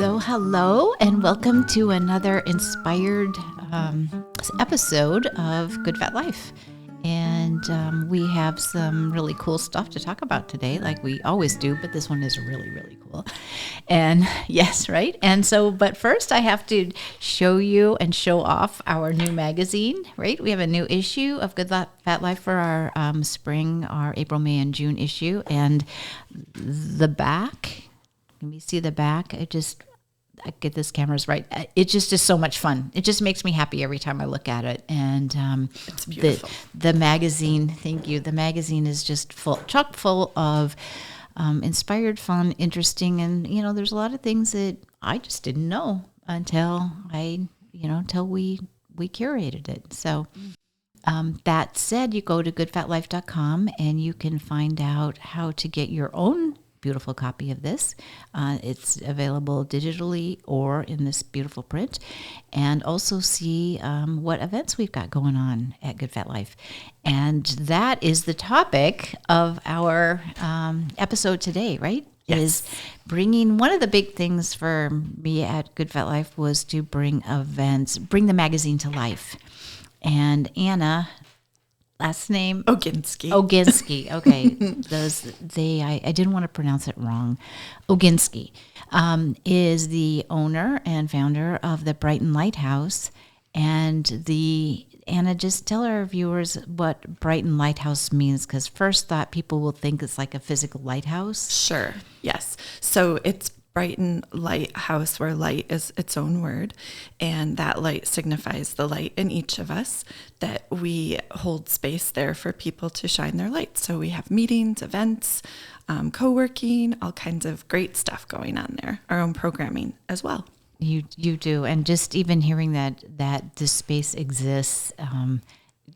So hello and welcome to another inspired episode of Good Fat Life. And we have some really cool stuff to talk about today, like we always do, but this one is really, really cool. And yes, right? And so, but first I have to show you and show off our new magazine, right? We have a new issue of Good Fat Life for our spring, our April, May, and June issue. And the back, can we see the back? I get this camera's right. It just is so much fun. It just makes me happy every time I look at it. And it's beautiful. The magazine, thank you. The magazine is just chock full of inspired, fun, interesting, and there's a lot of things that I just didn't know until we curated it. So that said, you go to goodfatlife.com and you can find out how to get your own beautiful copy of this. It's available digitally or in this beautiful print, and also see what events we've got going on at Good Fat Life. And that is the topic of our episode today, right? Yes. Is bringing, one of the big things for me at Good Fat Life was to bring the magazine to life. And Anna, last name? Oginsky. Okay. I didn't want to pronounce it wrong. Oginsky is the owner and founder of the Brighton Light House. And Anna, just tell our viewers what Brighton Light House means, because first thought people will think it's like a physical lighthouse. Sure. Yes. So it's Brighton Light House, where light is its own word, and that light signifies the light in each of us, that we hold space there for people to shine their light. So we have meetings, events, co-working, all kinds of great stuff going on there, our own programming as well. You do, and just even hearing that this space exists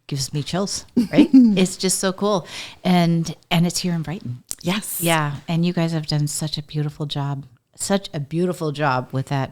gives me chills, right? It's just so cool, and it's here in Brighton. Yes. Yeah, and you guys have done such a beautiful job with that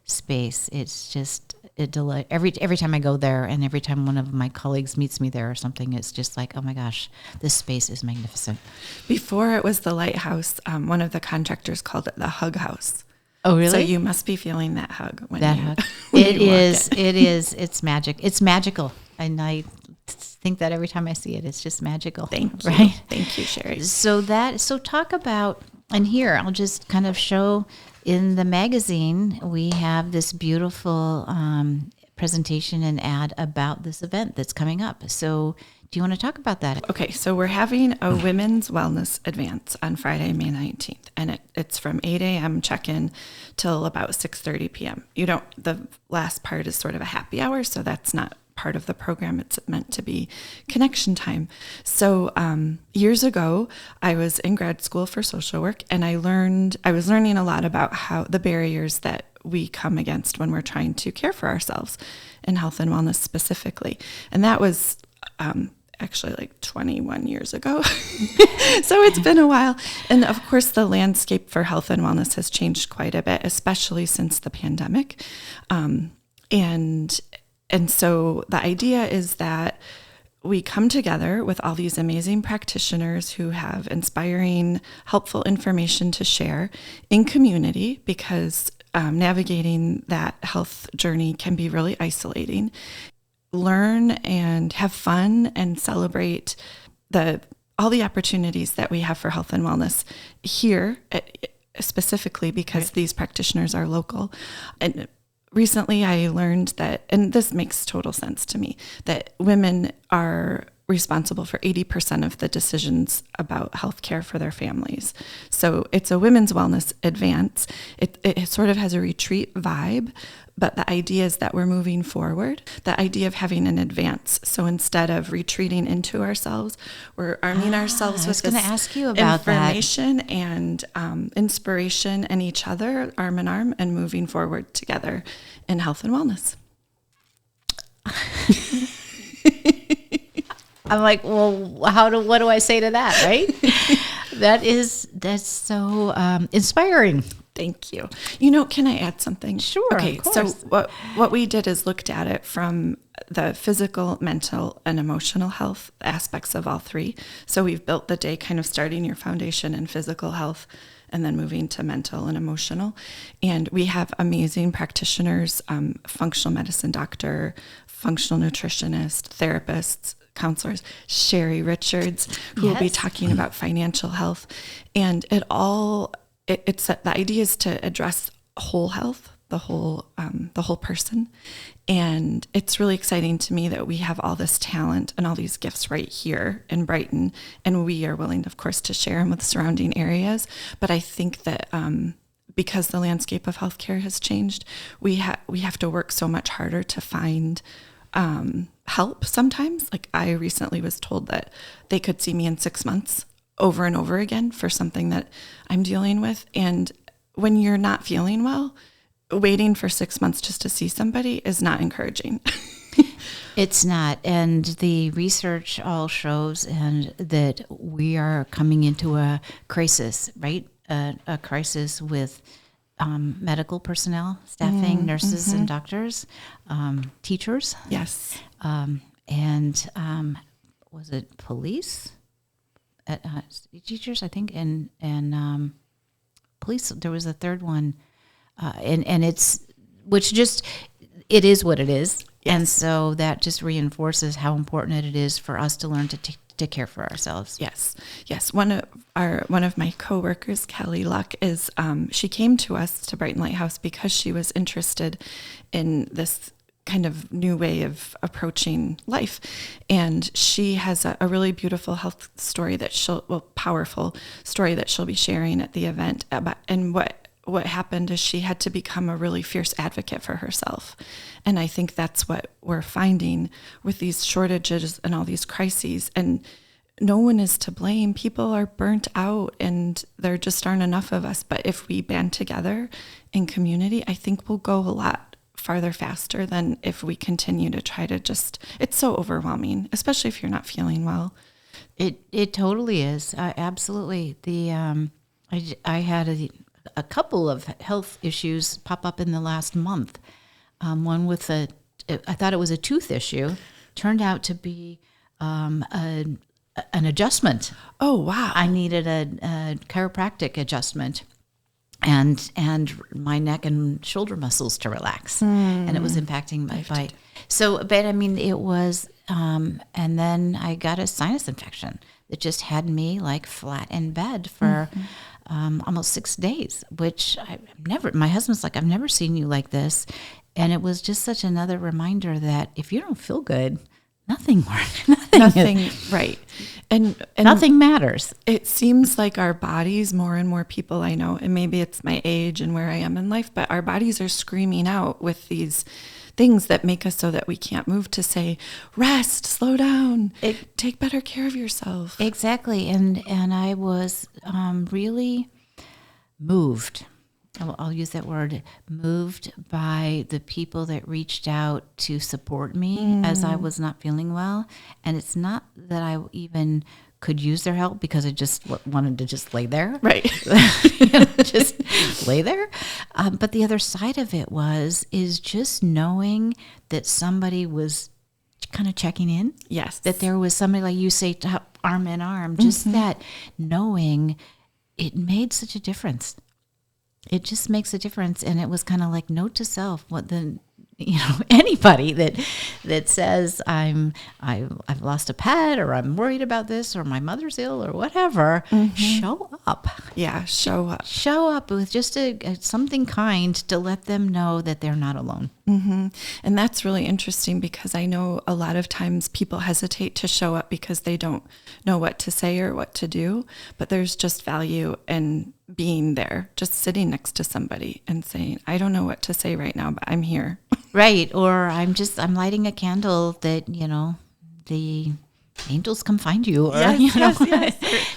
space. It's just a delight. Every time I go there, and every time one of my colleagues meets me there or something, it's just like, oh my gosh, this space is magnificent. Before it was the lighthouse, one of the contractors called it the hug house. Oh, really? So you must be feeling that hug when hug. When it is. It is. It's magic. It's magical, and I think that every time I see it, it's just magical. Thank you. Right? Thank you, Sherri. So talk about, and here I'll just kind of show in the magazine, we have this beautiful presentation and ad about this event that's coming up. So do you want to talk about that? Okay, so we're having a women's wellness advance on Friday, May 19th, and it's from 8 a.m. check-in till about 6:30 p.m. The last part is sort of a happy hour, so that's not part of the program. It's meant to be connection time. So years ago, I was in grad school for social work, and I was learning a lot about how the barriers that we come against when we're trying to care for ourselves in health and wellness specifically. And that was actually like 21 years ago. So it's been a while. And of course, the landscape for health and wellness has changed quite a bit, especially since the pandemic. And so the idea is that we come together with all these amazing practitioners who have inspiring, helpful information to share in community, because navigating that health journey can be really isolating. Learn and have fun and celebrate all the opportunities that we have for health and wellness here, specifically because these practitioners are local. And recently I learned that, and this makes total sense to me, that women are responsible for 80% of the decisions about healthcare for their families. So it's a women's wellness advance. It sort of has a retreat vibe, but the idea is that we're moving forward. The idea of having an advance. So instead of retreating into ourselves, we're arming ourselves with this ask you about information and inspiration and each other, arm in arm, and moving forward together in health and wellness. I'm like, well, what do I say to that, right? That's so inspiring. Thank you. Can I add something? Sure. Okay. So what we did is looked at it from the physical, mental, and emotional health aspects of all three. So we've built the day kind of starting your foundation in physical health and then moving to mental and emotional. And we have amazing practitioners, functional medicine doctor, functional nutritionist, therapists, counselors, Sherri Richards, who will be talking about financial health. And it's the idea is to address whole health, the whole person. And it's really exciting to me that we have all this talent and all these gifts right here in Brighton, and we are willing, of course, to share them with surrounding areas. But I think that because the landscape of healthcare has changed, we have to work so much harder to find help sometimes. Like I recently was told that they could see me in 6 months over and over again for something that I'm dealing with. And when you're not feeling well, waiting for 6 months just to see somebody is not encouraging. It's not. And the research all shows that we are coming into a crisis, right? A crisis with medical personnel, staffing, nurses and doctors, teachers. Yes. And was it police? Teachers, I think, and police. There was a third one, and it is what it is, yes. And so that just reinforces how important it is for us to learn to care for ourselves. Yes. One of my coworkers, Kelly Luck, is she came to us to Brighton Light House because she was interested in this kind of new way of approaching life. And she has a really beautiful health story powerful story that she'll be sharing at the event about, and what happened is she had to become a really fierce advocate for herself. And I think that's what we're finding with these shortages and all these crises. And no one is to blame. People are burnt out and there just aren't enough of us. But if we band together in community, I think we'll go a lot farther faster than if we continue to try to it's so overwhelming, especially if you're not feeling well. It totally is. Absolutely. I had a couple of health issues pop up in the last month. One with I thought it was a tooth issue, turned out to be an adjustment. Oh, wow. I needed a chiropractic adjustment and my neck and shoulder muscles to relax. And it was impacting my bite. So, but I mean, it was, and then I got a sinus infection that just had me like flat in bed for almost 6 days, which my husband's like, I've never seen you like this. And it was just such another reminder that if you don't feel good, nothing works. Nothing, right. And nothing matters. It seems like our bodies, more and more people I know, and maybe it's my age and where I am in life, but our bodies are screaming out with these things that make us so that we can't move, to say, rest, slow down, take better care of yourself. Exactly. And I was really moved. I'll use that word, moved by the people that reached out to support me as I was not feeling well. And it's not that I even could use their help because I just wanted to just lay there. Right. Just lay there. But the other side of it is just knowing that somebody was kind of checking in. Yes. That there was somebody, like you say, arm in arm. Just that knowing, it made such a difference. It just makes a difference. And it was kind of like, note to self, anybody that says I've lost a pet, or I'm worried about this, or my mother's ill, or whatever, show up. Yeah, show up. Show up with just something kind to let them know that they're not alone. Mm-hmm. And that's really interesting, because I know a lot of times people hesitate to show up because they don't know what to say or what to do, but there's just value in being there, just sitting next to somebody and saying, I don't know what to say right now, but I'm here. Right. Or I'm lighting a candle that, the angels come find you, or, yes.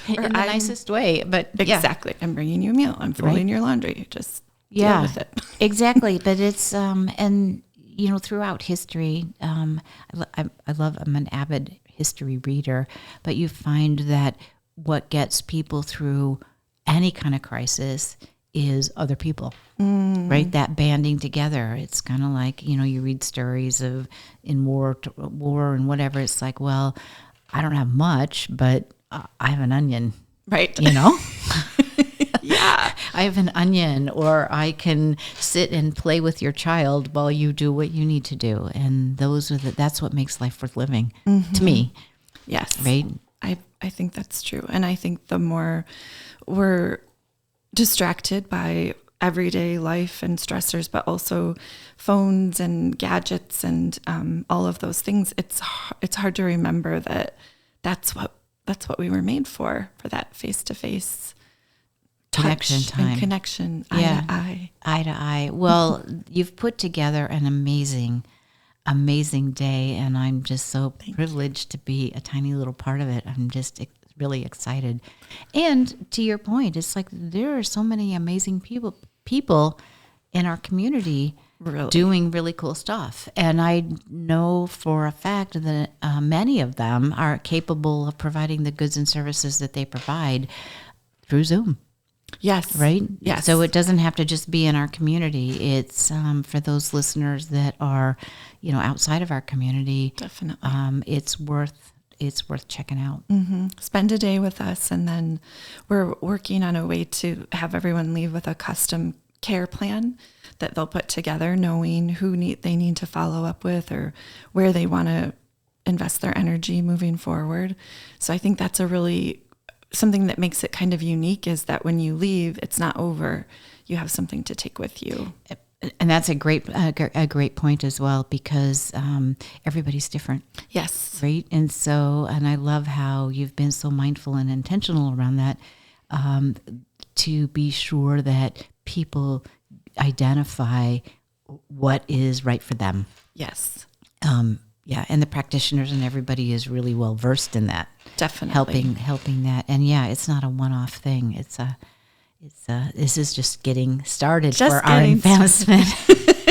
in the nicest way. But exactly. I'm bringing you a meal. I'm folding your laundry. Just deal with it. Exactly. But it's, and, throughout history, I'm an avid history reader, but you find that what gets people through any kind of crisis is other people, right? That banding together. It's kind of like, you read stories of in war and whatever. It's like, well, I don't have much, but I have an onion, right? Yeah. I have an onion, or I can sit and play with your child while you do what you need to do. And that's what makes life worth living to me. Yes. Right? I think that's true. And I think the more we're distracted by everyday life and stressors, but also phones and gadgets and all of those things, it's hard to remember that that's what we were made for that face-to-face Connection touch time. and connection, Yeah. eye to eye. Well, you've put together an amazing day, and I'm just so privileged to be a tiny little part of it. I'm just really excited. And to your point, it's like there are so many amazing people in our community doing really cool stuff. And I know for a fact that many of them are capable of providing the goods and services that they provide through Zoom. Yes. Right? Yes. So it doesn't have to just be in our community. It's for those listeners that are, outside of our community. Definitely. It's worth checking out. Mm-hmm. Spend a day with us, and then we're working on a way to have everyone leave with a custom care plan that they'll put together, knowing who they need to follow up with or where they want to invest their energy moving forward. So I think that's something that makes it kind of unique, is that when you leave, it's not over. You have something to take with you. And that's a great point as well, because everybody's different. Yes. Right. And I love how you've been so mindful and intentional around that, to be sure that people identify what is right for them. Yes. Yeah, and the practitioners and everybody is really well versed in that. Definitely helping that. And yeah, it's not a one-off thing. This is just getting started for our advancement.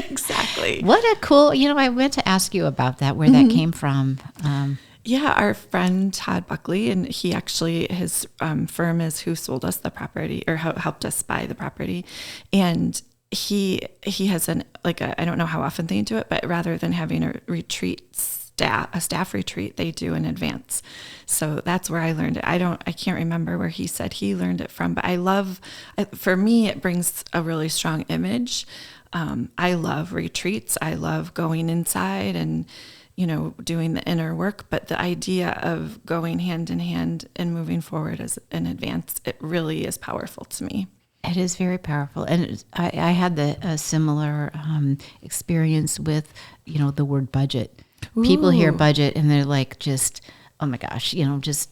Exactly. What a cool, I went to ask you about that, where that came from. Yeah, our friend Todd Buckley, and he actually, his firm is who sold us the property, or helped us buy the property. And he has I don't know how often they do it, but rather than having a staff retreat, they do in advance. So that's where I learned it. I can't remember where he said he learned it from, but for me, it brings a really strong image. I love retreats. I love going inside and, doing the inner work, but the idea of going hand in hand and moving forward as in advance, it really is powerful to me. It is very powerful. And I had a similar experience with, the word budget. Ooh. People hear budget and they're like, just, oh my gosh, just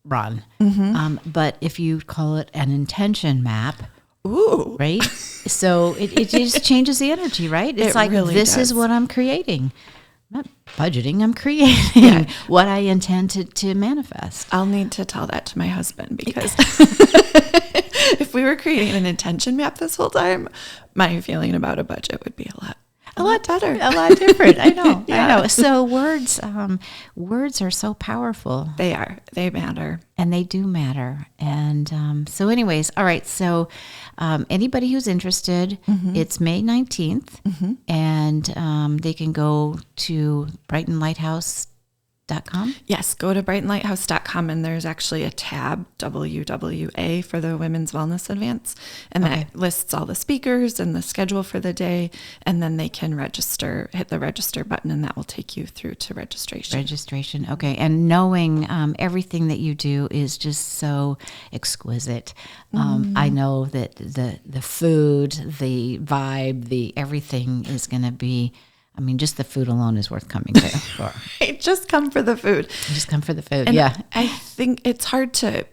run. Mm-hmm. But if you call it an intention map, ooh, right? So it just changes the energy, right? It's like, really this is what I'm creating. Not budgeting, I'm creating what I intend to manifest. I'll need to tell that to my husband, because if we were creating an intention map this whole time, my feeling about a budget would be a lot better. A lot different. I know. Yeah. I know. So words are so powerful. They are. They matter. And they do matter. And so anyways, all right. So anybody who's interested, it's May 19th, and they can go to brightonlighthouse.com. Yes, go to brightonlighthouse.com, and there's actually a tab, WWA, for the Women's Wellness Advance, and that lists all the speakers and the schedule for the day, and then they can hit the register button, and that will take you through to registration. Okay. And knowing everything that you do is just so exquisite. I know that the food, the vibe, the everything is going to be, just the food alone is worth coming to. Just come for the food. Just come for the food, and yeah. I think it's hard to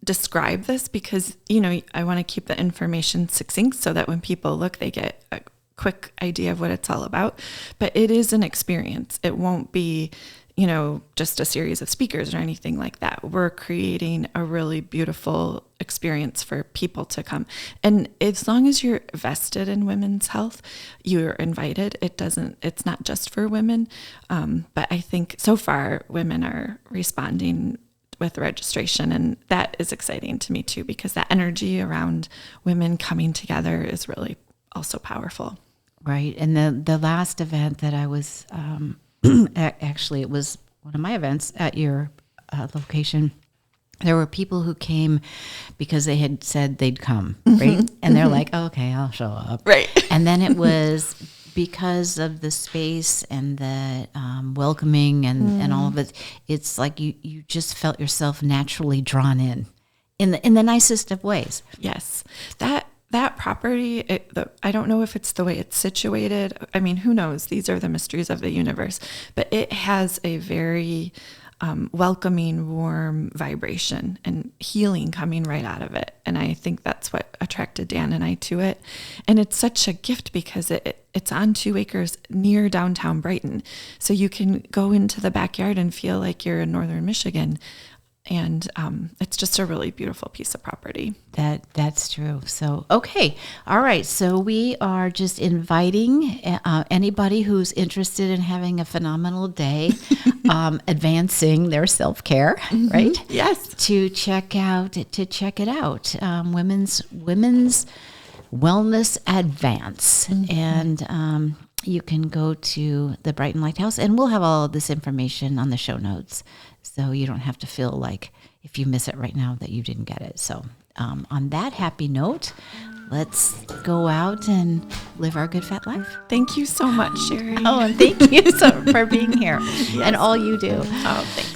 describe this, because, I want to keep the information succinct so that when people look, they get a quick idea of what it's all about. But it is an experience. It won't be, just a series of speakers or anything like that. We're creating a really beautiful experience for people to come. And as long as you're vested in women's health, you're invited. It's not just for women. But I think so far women are responding with registration, and that is exciting to me too, because that energy around women coming together is really also powerful. Right. And the last event that I was, actually, it was one of my events at your location. There were people who came because they had said they'd come, right? And they're like, okay, I'll show up. Right. And then it was because of the space and the welcoming and all of it. It's like you just felt yourself naturally drawn in the nicest of ways. Yes. That property, I don't know if it's the way it's situated. I mean, who knows? These are the mysteries of the universe. But it has a very welcoming, warm vibration and healing coming right out of it. And I think that's what attracted Dan and I to it. And it's such a gift because it's on 2 acres near downtown Brighton. So you can go into the backyard and feel like you're in northern Michigan. And it's just a really beautiful piece of property. That's true. So, okay. All right. So we are just inviting anybody who's interested in having a phenomenal day, advancing their self-care, right? Yes. To check it out. Women's Wellness Advance. And you can go to the Brighton Light House, and we'll have all of this information on the show notes. So you don't have to feel like if you miss it right now that you didn't get it. So on that happy note, let's go out and live our good fat life. Thank you so much, Sherri. Oh, and thank you for being here and all you do. Oh, thanks.